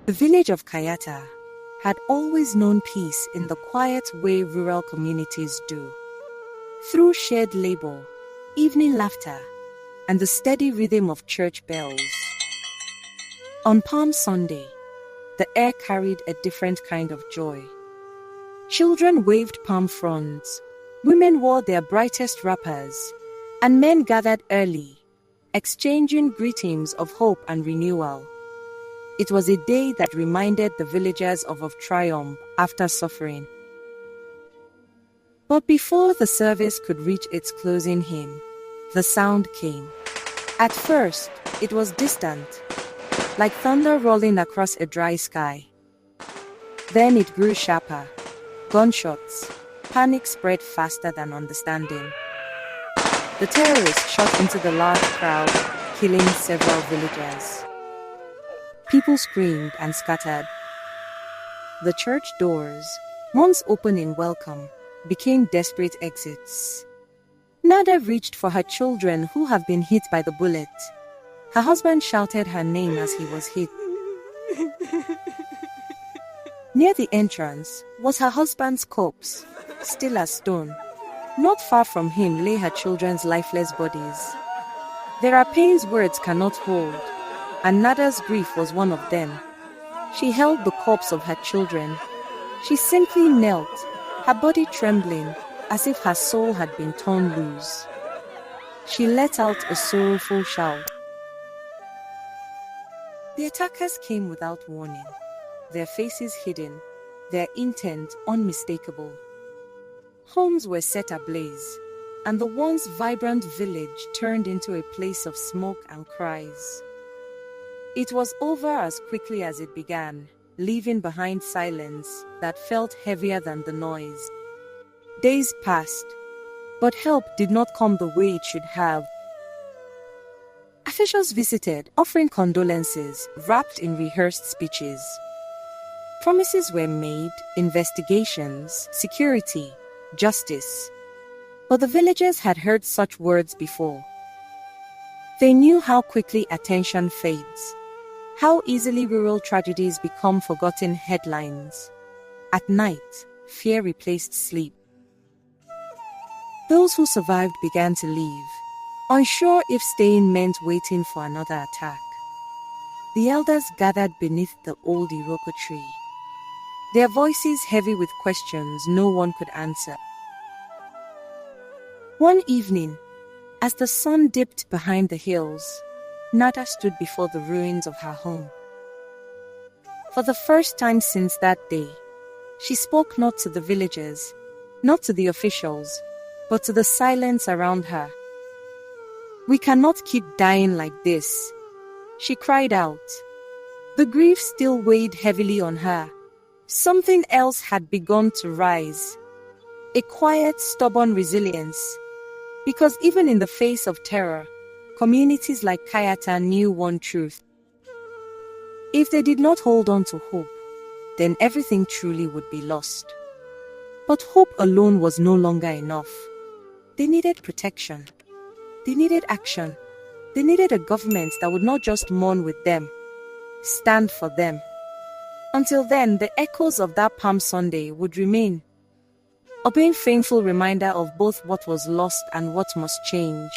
The village of Kayata had always known peace in the quiet way rural communities do. Through shared labor, evening laughter, and the steady rhythm of church bells. On Palm Sunday, the air carried a different kind of joy. Children waved palm fronds, women wore their brightest wrappers, and men gathered early, exchanging greetings of hope and renewal. It was a day that reminded the villagers of triumph after suffering. But before the service could reach its closing hymn, the sound came. At first, it was distant, like thunder rolling across a dry sky. Then it grew sharper. Gunshots. Panic spread faster than understanding. The terrorists shot into the large crowd, killing several villagers. People screamed and scattered. The church doors, once open in welcome, became desperate exits. Nada reached for her children who have been hit by the bullet. Her husband shouted her name as he was hit. Near the entrance was her husband's corpse, still as stone. Not far from him lay her children's lifeless bodies. There are pains words cannot hold, and Nada's grief was one of them. She held the corpse of her children. She simply knelt, her body trembling, as if her soul had been torn loose. She let out a sorrowful shout. The attackers came without warning, their faces hidden, their intent unmistakable. Homes were set ablaze, and the once vibrant village turned into a place of smoke and cries. It was over as quickly as it began, leaving behind silence that felt heavier than the noise. Days passed, but help did not come the way it should have. Officials visited, offering condolences, wrapped in rehearsed speeches. Promises were made, investigations, security, justice. But the villagers had heard such words before. They knew how quickly attention fades, how easily rural tragedies become forgotten headlines. At night, fear replaced sleep. Those who survived began to leave, unsure if staying meant waiting for another attack. The elders gathered beneath the old Iroko tree, their voices heavy with questions no one could answer. One evening, as the sun dipped behind the hills, Nada stood before the ruins of her home. For the first time since that day, she spoke not to the villagers, not to the officials, but to the silence around her. "We cannot keep dying like this," she cried out. The grief still weighed heavily on her. Something else had begun to rise. A quiet, stubborn resilience. Because even in the face of terror, communities like Kayata knew one truth. If they did not hold on to hope, then everything truly would be lost. But hope alone was no longer enough. They needed protection. They needed action. They needed a government that would not just mourn with them, stand for them. Until then, the echoes of that Palm Sunday would remain, a painful reminder of both what was lost and what must change.